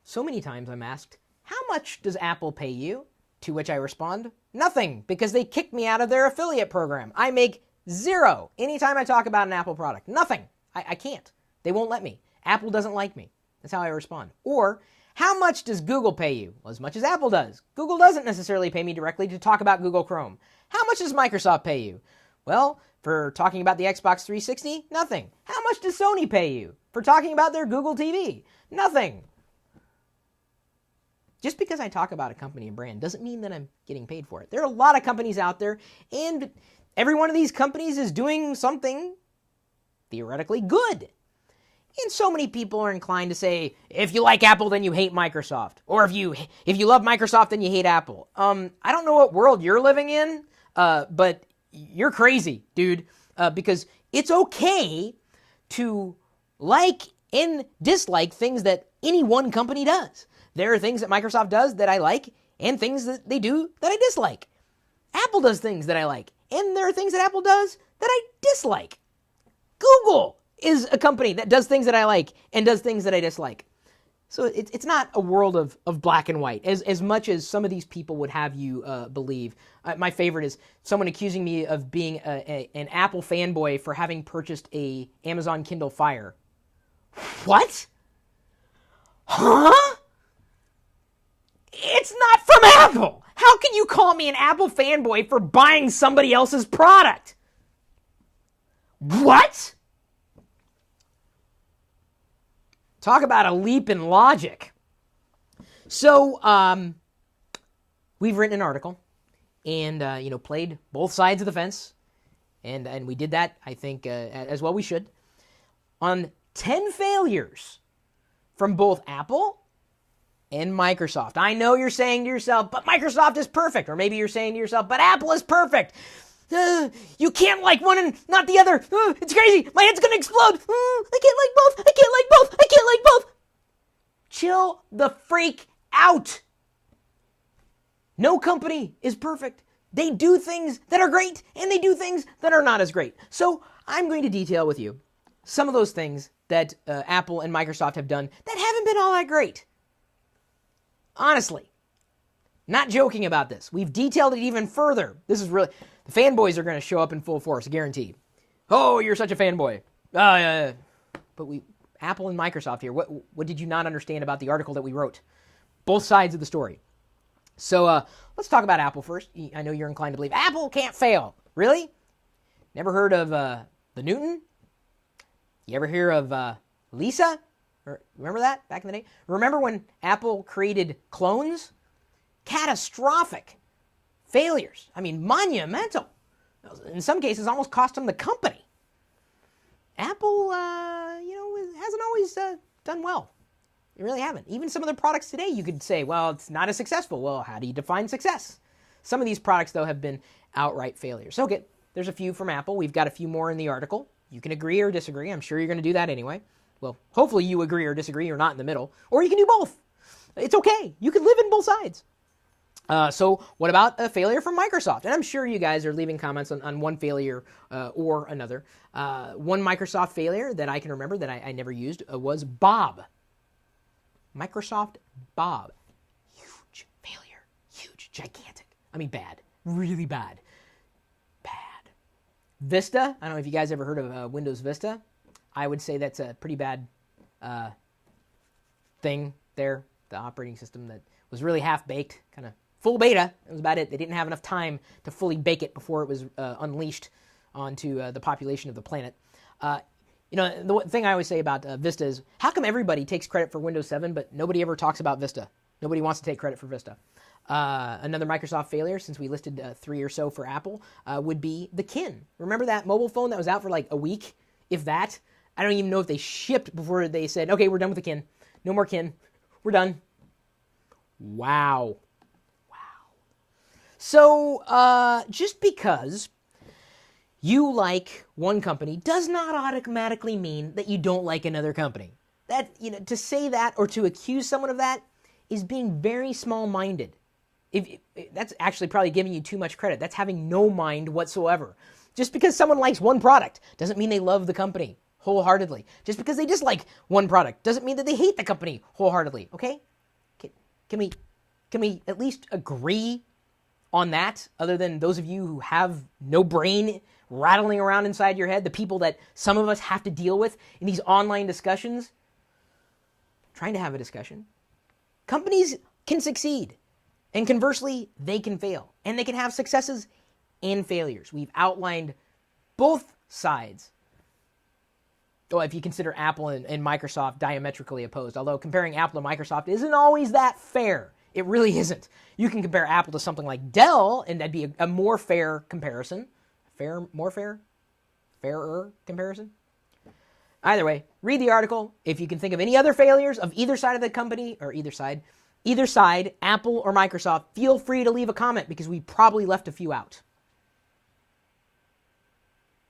So many times I'm asked, how much does Apple pay you? To which I respond, nothing, because they kicked me out of their affiliate program. I make zero anytime I talk about an Apple product. Nothing. I can't. They won't let me. Apple doesn't like me. That's how I respond. Or, how much does Google pay you? Well, as much as Apple does. Google doesn't necessarily pay me directly to talk about Google Chrome. How much does Microsoft pay you? Well, for talking about the Xbox 360, nothing. How much does Sony pay you? For talking about their Google TV? Nothing. Just because I talk about a company and brand doesn't mean that I'm getting paid for it. There are a lot of companies out there, and every one of these companies is doing something theoretically good. And so many people are inclined to say, if you like Apple, then you hate Microsoft. Or if you love Microsoft, then you hate Apple. I don't know what world you're living in, but you're crazy, dude. Because it's okay to like and dislike things that any one company does. There are things that Microsoft does that I like, and things that they do that I dislike. Apple does things that I like, and there are things that Apple does that I dislike. Google is a company that does things that I like and does things that I dislike. So it's not a world of black and white, as much as some of these people would have you believe. My favorite is someone accusing me of being an Apple fanboy for having purchased a Amazon Kindle Fire. What? Huh? It's not from Apple! How can you call me an Apple fanboy for buying somebody else's product? What? Talk about a leap in logic. So, we've written an article and, played both sides of the fence. And we did that, I think, as well we should. On 10 failures from both Apple and Microsoft. I know you're saying to yourself, but Microsoft is perfect. Or maybe you're saying to yourself, but Apple is perfect. You can't like one and not the other. It's crazy. My head's going to explode. I can't like both. I can't like both. I can't like both. Chill the freak out. No company is perfect. They do things that are great, and they do things that are not as great. So I'm going to detail with you some of those things that Apple and Microsoft have done that haven't been all that great. Honestly, not joking about this. We've detailed it even further. This is really... The fanboys are going to show up in full force, guaranteed. Oh, you're such a fanboy. But Apple and Microsoft here, what did you not understand about the article that we wrote? Both sides of the story. So let's talk about Apple first. I know you're inclined to believe Apple can't fail. Really? Never heard of the Newton? You ever hear of Lisa? Remember that back in the day? Remember when Apple created clones? Catastrophic failures. I mean, monumental. In some cases, almost cost them the company. Apple, hasn't always done well. They really haven't. Even some of their products today, you could say, well, it's not as successful. Well, how do you define success? Some of these products, though, have been outright failures. Okay, there's a few from Apple. We've got a few more in the article. You can agree or disagree. I'm sure you're going to do that anyway. Well, hopefully you agree or disagree. You're not in the middle. Or you can do both. It's okay. You can live in both sides. So what about a failure from Microsoft? And I'm sure you guys are leaving comments on one failure or another. One Microsoft failure that I can remember that I never used was Bob. Microsoft Bob. Huge failure. Huge. Gigantic. I mean, bad. Really bad. Bad. Vista. I don't know if you guys ever heard of Windows Vista. I would say that's a pretty bad thing there. The operating system that was really half-baked, kind of full beta. That was about it. They didn't have enough time to fully bake it before it was unleashed onto the population of the planet. The thing I always say about Vista is, how come everybody takes credit for Windows 7, but nobody ever talks about Vista? Nobody wants to take credit for Vista. Another Microsoft failure, since we listed 3 or so for Apple, would be the Kin. Remember that mobile phone that was out for like a week, if that? I don't even know if they shipped before they said, okay, we're done with the Kin. No more Kin. We're done. Wow. So, just because you like one company does not automatically mean that you don't like another company. That, to say that or to accuse someone of that is being very small-minded. That's actually probably giving you too much credit. That's having no mind whatsoever. Just because someone likes one product doesn't mean they love the company wholeheartedly. Just because they dislike one product doesn't mean that they hate the company wholeheartedly, okay? Can we at least agree on that, other than those of you who have no brain rattling around inside your head, the people that some of us have to deal with in these online discussions? Trying to have a discussion. Companies can succeed, and conversely, they can fail, and they can have successes and failures. We've outlined both sides. Well, if you consider Apple and Microsoft diametrically opposed, although comparing Apple to Microsoft isn't always that fair. It really isn't. You can compare Apple to something like Dell, and that'd be a more fair comparison. More fair? Fairer comparison? Either way, read the article. If you can think of any other failures of either side of the company, or either side, Apple or Microsoft, feel free to leave a comment because we probably left a few out.